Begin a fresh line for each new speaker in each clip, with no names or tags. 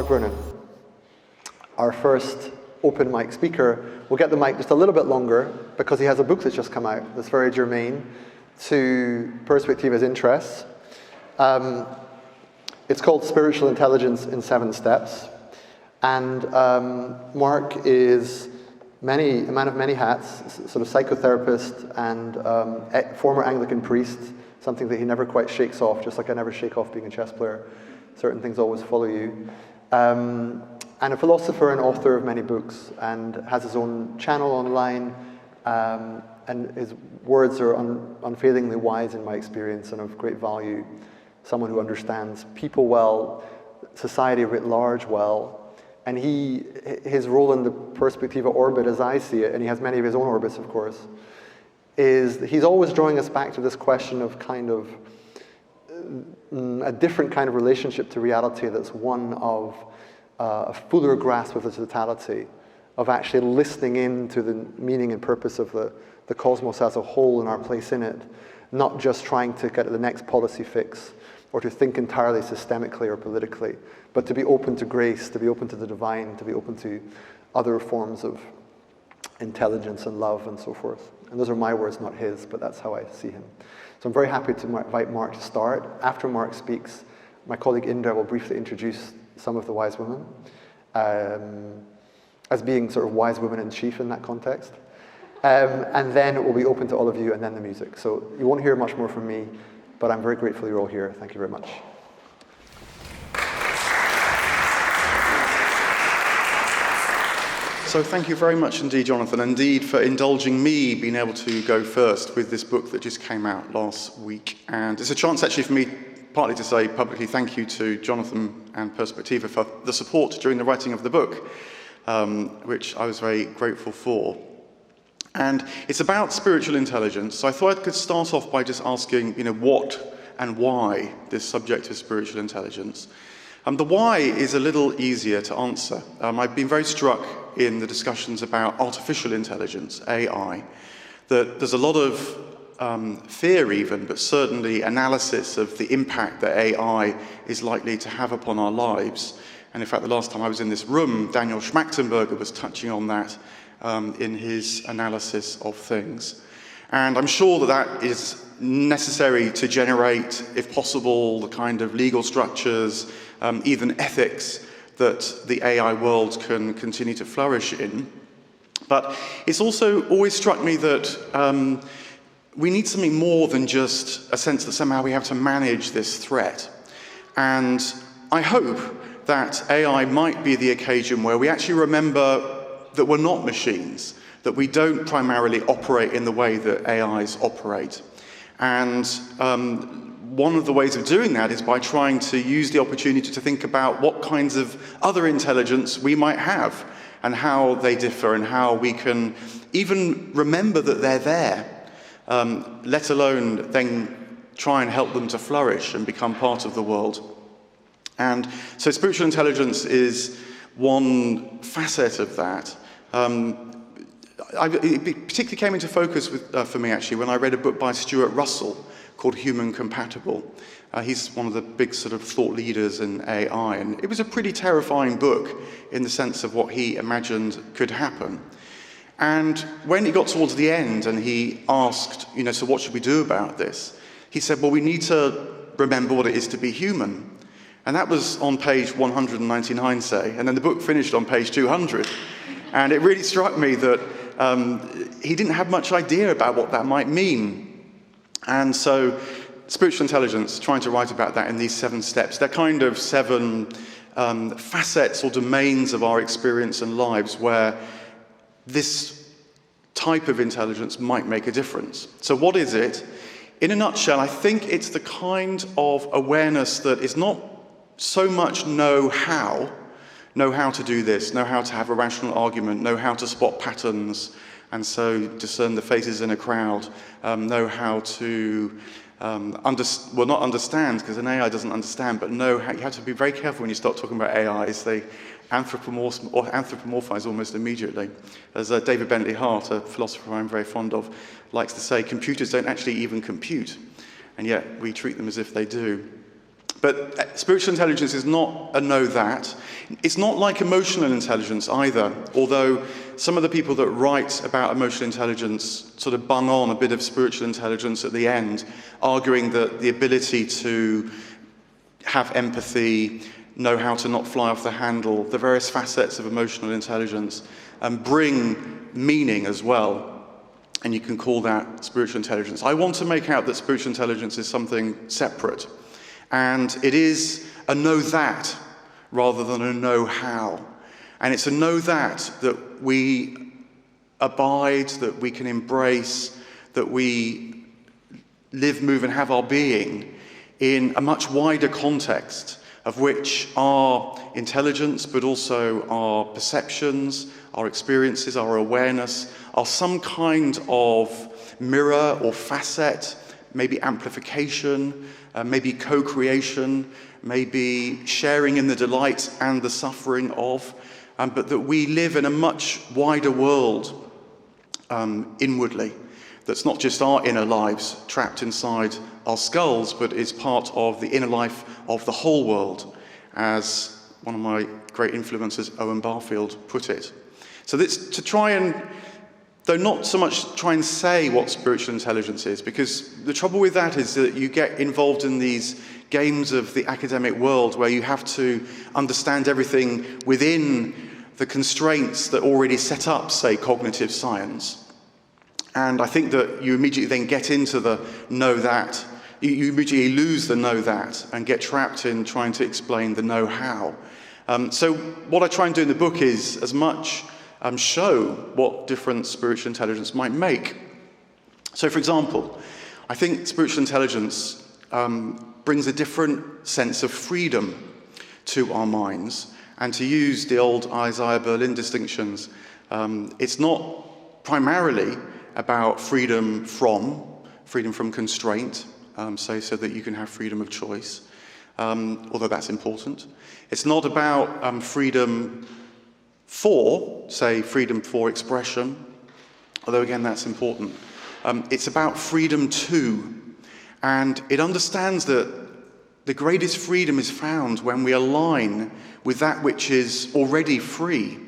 Mark Vernon, our first open mic speaker. We'll get the mic just a little bit longer because he has a book that's just come out that's very germane to Perspectiva's interests. It's called Spiritual Intelligence in 7 Steps. And Mark is a man of many hats, sort of psychotherapist and former Anglican priest, something that he never quite shakes off, just like I never shake off being a chess player. Certain things always follow you. And a philosopher and author of many books, and has his own channel online, and his words are unfailingly wise in my experience and of great value. Someone who understands people well, society writ large well, and his role in the Perspectiva orbit, as I see it, and he has many of his own orbits, of course, is that he's always drawing us back to this question of kind of a different kind of relationship to reality that's one of a fuller grasp of the totality, of actually listening in to the meaning and purpose of the cosmos as a whole and our place in it, not just trying to get the next policy fix or to think entirely systemically or politically, but to be open to grace, to be open to the divine, to be open to other forms of intelligence and love and so forth. And those are my words, not his, but that's how I see him. So I'm very happy to invite Mark to start. After Mark speaks, my colleague Indra will briefly introduce some of the wise women, as being sort of wise women in chief in that context. And then it will be open to all of you, and then the music. So you won't hear much more from me, but I'm very grateful you're all here. Thank you very much.
So thank you very much indeed, Jonathan, indeed for indulging me being able to go first with this book that just came out last week. And it's a chance actually for me partly to say publicly thank you to Jonathan and Perspectiva for the support during the writing of the book, which I was very grateful for. And it's about spiritual intelligence. So I thought I could start off by just asking, what and why this subject of spiritual intelligence. The why is a little easier to answer. I've been very struck in the discussions about artificial intelligence, AI, that there's a lot of fear even, but certainly analysis of the impact that AI is likely to have upon our lives. And in fact, the last time I was in this room, Daniel Schmachtenberger was touching on that in his analysis of things. And I'm sure that that is necessary to generate, if possible, the kind of legal structures, even ethics that the AI world can continue to flourish in. But it's also always struck me that we need something more than just a sense that somehow we have to manage this threat. And I hope that AI might be the occasion where we actually remember that we're not machines, that we don't primarily operate in the way that AIs operate. And one of the ways of doing that is by trying to use the opportunity to think about what kinds of other intelligence we might have and how they differ and how we can even remember that they're there, let alone then try and help them to flourish and become part of the world. And so spiritual intelligence is one facet of that. It particularly came into focus for me, actually, when I read a book by Stuart Russell called Human Compatible. He's one of the big sort of thought leaders in AI, and it was a pretty terrifying book in the sense of what he imagined could happen. And when he got towards the end and he asked, so what should we do about this? He said, well, we need to remember what it is to be human. And that was on page 199, say, and then the book finished on page 200. And it really struck me that he didn't have much idea about what that might mean. And so spiritual intelligence, trying to write about that in these 7 steps, they're kind of 7 facets or domains of our experience and lives where this type of intelligence might make a difference. So what is it? In a nutshell, I think it's the kind of awareness that is not so much know how to do this, know how to have a rational argument, know how to spot patterns, and so discern the faces in a crowd, know how to, not understand, because an AI doesn't understand, but know how, you have to be very careful when you start talking about AIs. They anthropomorphize almost immediately. As David Bentley Hart, a philosopher I'm very fond of, likes to say, computers don't actually even compute, and yet we treat them as if they do. But spiritual intelligence is not a know that. It's not like emotional intelligence either, although some of the people that write about emotional intelligence sort of bung on a bit of spiritual intelligence at the end, arguing that the ability to have empathy, know how to not fly off the handle, the various facets of emotional intelligence, bring meaning as well. And you can call that spiritual intelligence. I want to make out that spiritual intelligence is something separate. And it is a know that rather than a know how. And it's a know that we abide, that we can embrace, that we live, move, and have our being in a much wider context of which our intelligence, but also our perceptions, our experiences, our awareness, are some kind of mirror or facet, maybe amplification, maybe co-creation, maybe sharing in the delight and the suffering of, but that we live in a much wider world inwardly, that's not just our inner lives trapped inside our skulls, but is part of the inner life of the whole world, as one of my great influencers, Owen Barfield, put it. So that's to try and, though not so much try and say what spiritual intelligence is, because the trouble with that is that you get involved in these games of the academic world where you have to understand everything within the constraints that already set up, say, cognitive science. And I think that you immediately then get into the know that. You immediately lose the know that and get trapped in trying to explain the know how. So what I try and do in the book is as much show what different spiritual intelligence might make. So for example, I think spiritual intelligence brings a different sense of freedom to our minds. And to use the old Isaiah Berlin distinctions, it's not primarily about freedom from constraint, so that you can have freedom of choice, although that's important. It's not about freedom for, say, freedom for expression, although again that's important. It's about freedom to, and it understands that the greatest freedom is found when we align with that which is already free.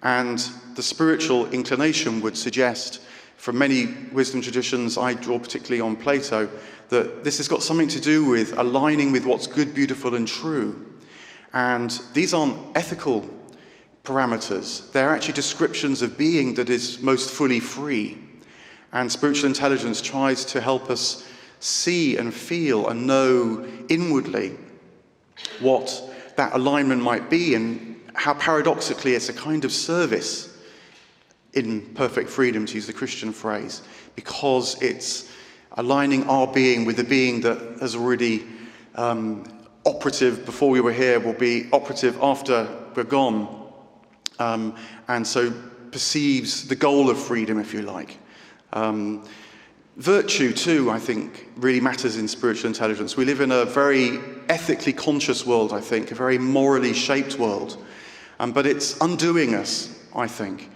And the spiritual inclination would suggest, from many wisdom traditions, I draw particularly on Plato, that this has got something to do with aligning with what's good, beautiful, and true. And these aren't ethical parameters. They're actually descriptions of being that is most fully free. And spiritual intelligence tries to help us see and feel and know inwardly what that alignment might be, and how paradoxically it's a kind of service in perfect freedom, to use the Christian phrase, because it's aligning our being with the being that has already operative before we were here, will be operative after we're gone, and so perceives the goal of freedom, if you like. Virtue, too, I think, really matters in spiritual intelligence. We live in a very ethically conscious world, I think, a very morally shaped world. But it's undoing us, I think,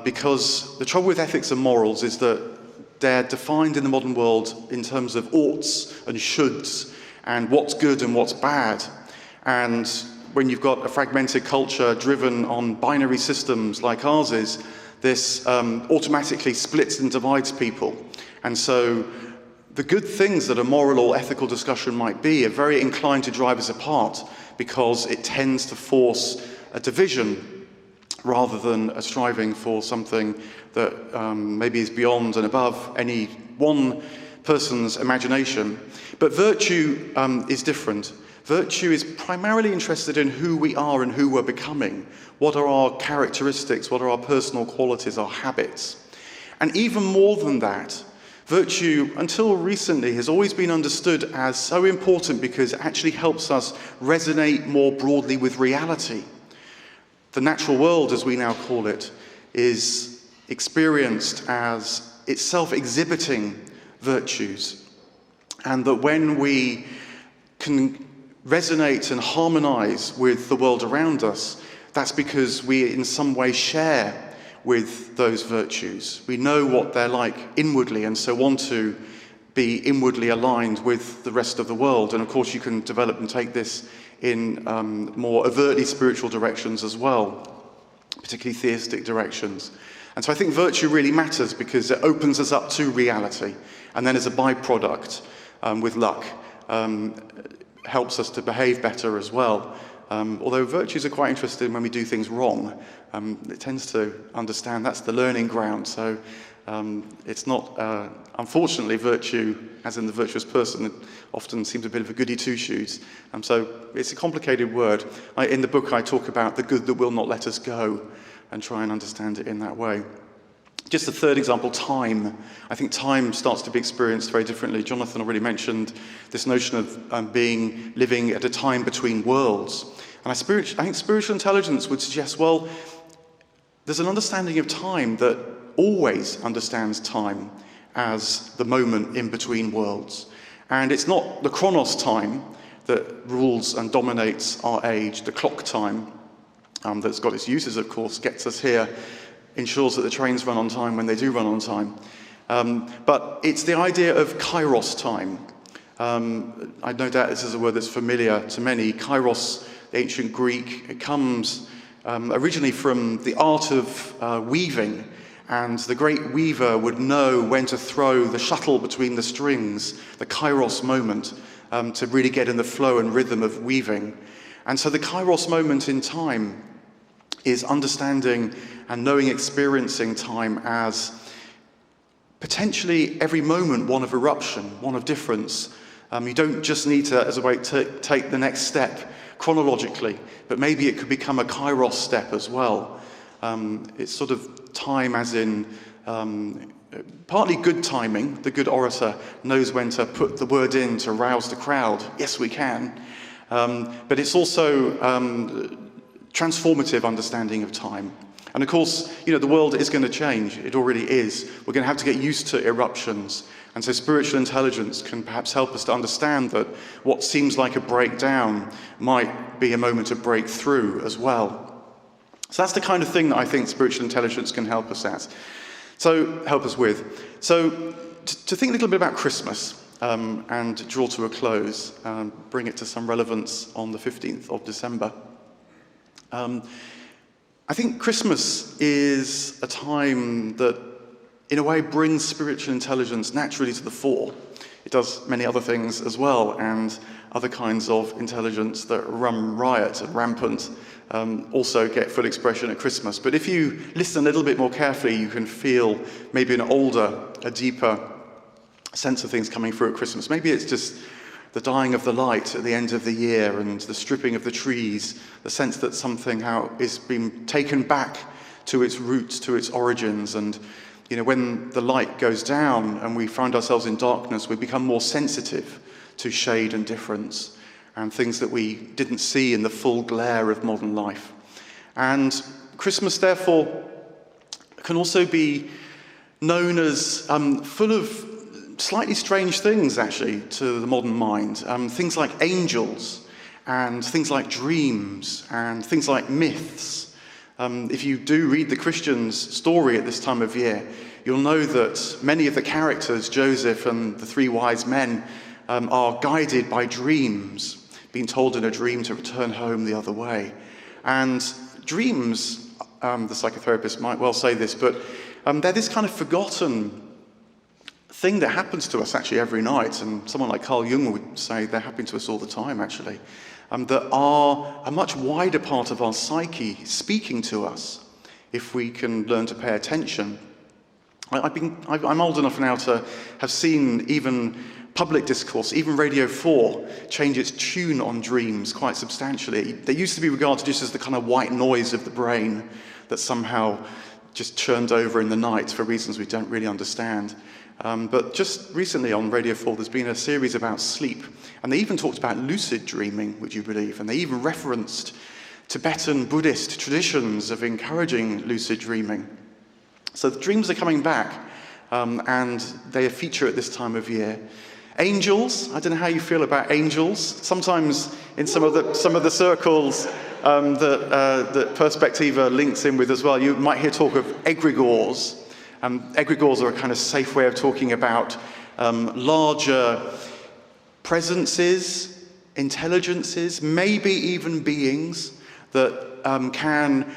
because the trouble with ethics and morals is that they're defined in the modern world in terms of oughts and shoulds and what's good and what's bad. And when you've got a fragmented culture driven on binary systems like ours is, this automatically splits and divides people. And so the good things that a moral or ethical discussion might be are very inclined to drive us apart, because it tends to force a division rather than a striving for something that maybe is beyond and above any one person's imagination. But virtue is different. Virtue is primarily interested in who we are and who we're becoming. What are our characteristics? What are our personal qualities, our habits? And even more than that, virtue, until recently, has always been understood as so important because it actually helps us resonate more broadly with reality. The natural world, as we now call it, is experienced as itself exhibiting virtues. And that when we can resonate and harmonize with the world around us, that's because we in some way share with those virtues. We know what they're like inwardly and so want to be inwardly aligned with the rest of the world. And of course, you can develop and take this in more overtly spiritual directions as well, particularly theistic directions. And so I think virtue really matters because it opens us up to reality. And then as a byproduct, with luck, helps us to behave better as well. Although virtues are quite interesting when we do things wrong. It tends to understand that's the learning ground. So it's not, unfortunately, virtue, as in the virtuous person, it often seems a bit of a goody two-shoes. So it's a complicated word. In the book, I talk about the good that will not let us go and try and understand it in that way. Just a third example, time. I think time starts to be experienced very differently. Jonathan already mentioned this notion of living at a time between worlds. And I think spiritual intelligence would suggest, well, there's an understanding of time that always understands time as the moment in between worlds. And it's not the chronos time that rules and dominates our age, the clock time that's got its uses, of course, gets us here, ensures that the trains run on time when they do run on time. But it's the idea of kairos time. I no doubt this is a word that's familiar to many. Kairos, the ancient Greek, it comes originally from the art of weaving. And the great weaver would know when to throw the shuttle between the strings, the kairos moment, to really get in the flow and rhythm of weaving. And so the kairos moment in time is understanding and knowing, experiencing time as potentially every moment one of eruption, one of difference. You don't just need to, as a way, to take the next step chronologically, but maybe it could become a kairos step as well. It's sort of time as in partly good timing. The good orator knows when to put the word in to rouse the crowd. Yes, we can. But it's also transformative understanding of time. And of course, the world is going to change. It already is. We're going to have to get used to eruptions. And so spiritual intelligence can perhaps help us to understand that what seems like a breakdown might be a moment of breakthrough as well. So that's the kind of thing that I think spiritual intelligence can help us with. So to think a little bit about Christmas and draw to a close, bring it to some relevance on the 15th of December. I think Christmas is a time that, in a way, brings spiritual intelligence naturally to the fore. It does many other things as well, and other kinds of intelligence that run riot and rampant also get full expression at Christmas. But if you listen a little bit more carefully, you can feel maybe a deeper sense of things coming through at Christmas. Maybe it's just the dying of the light at the end of the year and the stripping of the trees, the sense that something is being taken back to its roots, to its origins. And, when the light goes down and we find ourselves in darkness, we become more sensitive to shade and difference and things that we didn't see in the full glare of modern life. And Christmas, therefore, can also be known as full of slightly strange things, actually, to the modern mind. Things like angels, and things like dreams, and things like myths. If you do read the Christian's story at this time of year, you'll know that many of the characters, Joseph and the three wise men, are guided by dreams, being told in a dream to return home the other way. And dreams, the psychotherapist might well say this, but they're this kind of forgotten thing that happens to us actually every night, and someone like Carl Jung would say they're happening to us all the time actually, that are a much wider part of our psyche speaking to us if we can learn to pay attention. I'm old enough now to have seen even public discourse, even Radio 4, change its tune on dreams quite substantially. They used to be regarded just as the kind of white noise of the brain that somehow just churned over in the night for reasons we don't really understand. But just recently on Radio 4, there's been a series about sleep. And they even talked about lucid dreaming, would you believe? And they even referenced Tibetan Buddhist traditions of encouraging lucid dreaming. So the dreams are coming back, and they feature at this time of year. Angels, I don't know how you feel about angels. Sometimes in some of the circles that Perspectiva links in with as well, you might hear talk of egregores. Egregores are a kind of safe way of talking about larger presences, intelligences, maybe even beings that can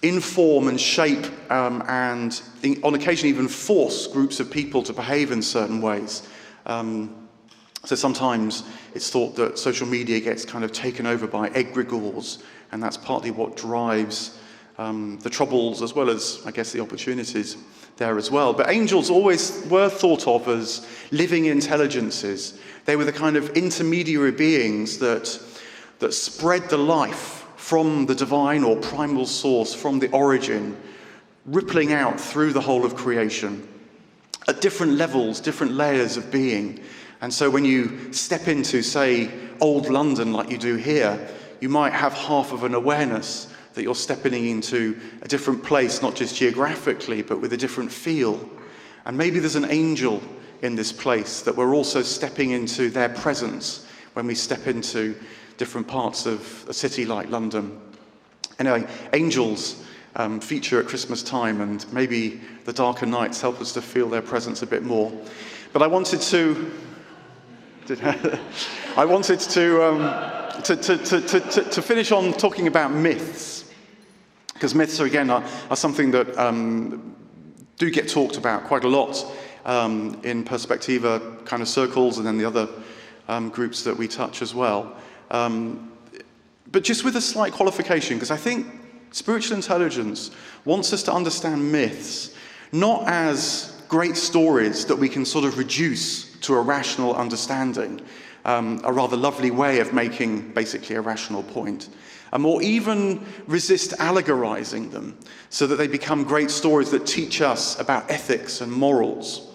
inform and shape and on occasion even force groups of people to behave in certain ways. So sometimes it's thought that social media gets kind of taken over by egregores, and that's partly what drives the troubles as well as, I guess, the opportunities there as well. But angels always were thought of as living intelligences. They were the kind of intermediary beings that spread the life from the divine or primal source, from the origin, rippling out through the whole of creation at different levels, different layers of being. And so when you step into, say, old London like you do here, you might have half of an awareness that you're stepping into a different place, not just geographically, but with a different feel. And maybe there's an angel in this place that we're also stepping into their presence when we step into different parts of a city like London. Anyway, angels feature at Christmas time, and maybe the darker nights help us to feel their presence a bit more. But I wanted to finish on talking about myths, because myths are something that do get talked about quite a lot in Perspectiva kind of circles, and then the other groups that we touch as well. But just with a slight qualification, because I think spiritual intelligence wants us to understand myths not as great stories that we can sort of reduce to a rational understanding, a rather lovely way of making basically a rational point, or even resist allegorizing them so that they become great stories that teach us about ethics and morals.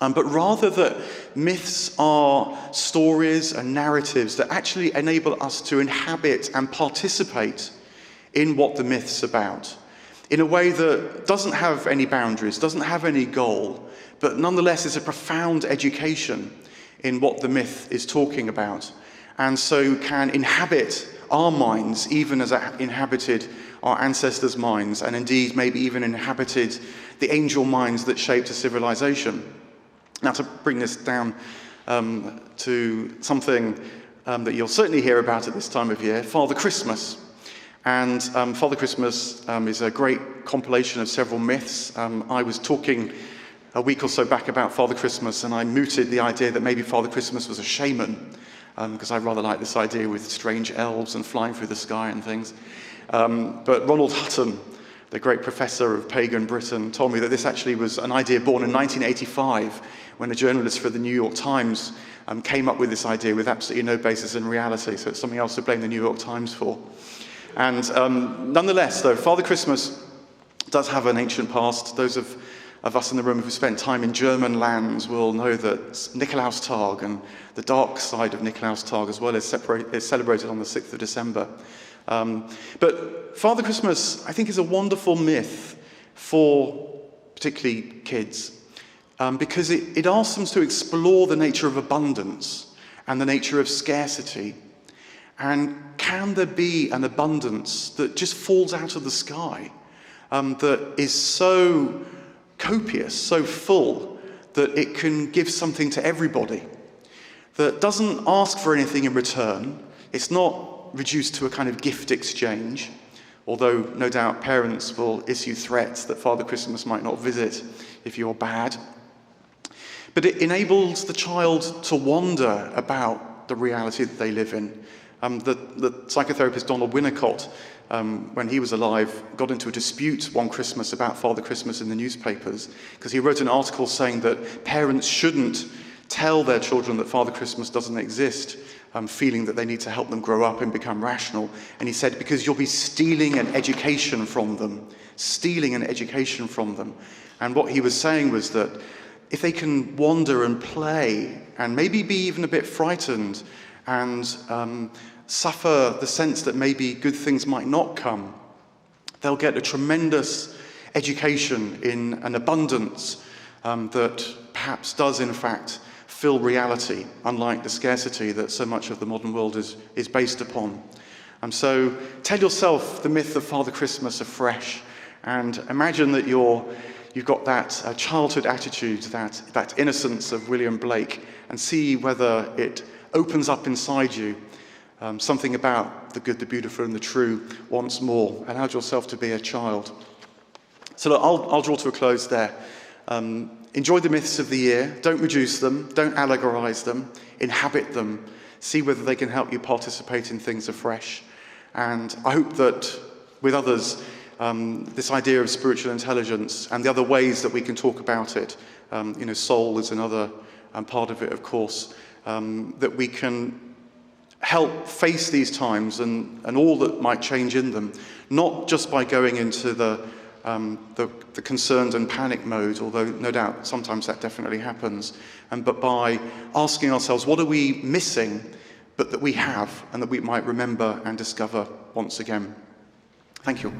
But rather that myths are stories and narratives that actually enable us to inhabit and participate in what the myth's about, in a way that doesn't have any boundaries, doesn't have any goal, but nonetheless is a profound education in what the myth is talking about, and so can inhabit our minds even as it inhabited our ancestors' minds, and indeed maybe even inhabited the angel minds that shaped a civilization. Now, to bring this down to something that you'll certainly hear about at this time of year, Father Christmas. And Father Christmas is a great compilation of several myths. I was talking a week or so back about Father Christmas, and I mooted the idea that maybe Father Christmas was a shaman, because I rather like this idea with strange elves and flying through the sky and things. But Ronald Hutton, the great professor of pagan Britain, told me that this actually was an idea born in 1985, when a journalist for the New York Times came up with this idea with absolutely no basis in reality. So it's something else to blame the New York Times for. And nonetheless, though, Father Christmas does have an ancient past. Those of us in the room who've spent time in German lands will know that Nikolaustag and the dark side of Nikolaustag as well is celebrated on the 6th of December. But Father Christmas, I think, is a wonderful myth for particularly kids, because it asks them to explore the nature of abundance and the nature of scarcity. And can there be an abundance that just falls out of the sky, that is so copious, so full, that it can give something to everybody, that doesn't ask for anything in return? It's not reduced to a kind of gift exchange, although no doubt parents will issue threats that Father Christmas might not visit if you're bad. But it enables the child to wonder about the reality that they live in. The psychotherapist Donald Winnicott, when he was alive, got into a dispute one Christmas about Father Christmas in the newspapers, because he wrote an article saying that parents shouldn't tell their children that Father Christmas doesn't exist, feeling that they need to help them grow up and become rational. And he said, because you'll be stealing an education from them. And what he was saying was that if they can wander and play, and maybe be even a bit frightened, and suffer the sense that maybe good things might not come, they'll get a tremendous education in an abundance that perhaps does, in fact, fill reality, unlike the scarcity that so much of the modern world is based upon. And so tell yourself the myth of Father Christmas afresh, and imagine that you're you've got that childhood attitude, that innocence of William Blake, and see whether it opens up inside you something about the good, the beautiful, and the true once more. Allow yourself to be a child. So look, I'll draw to a close there. Enjoy the myths of the year. Don't reduce them. Don't allegorize them. Inhabit them. See whether they can help you participate in things afresh. And I hope that with others, this idea of spiritual intelligence and the other ways that we can talk about it, soul is another part of it, of course, that we can help face these times and all that might change in them, not just by going into the concerned and panic mode, although no doubt sometimes that definitely happens, but by asking ourselves, what are we missing, but that we have, and that we might remember and discover once again. Thank you.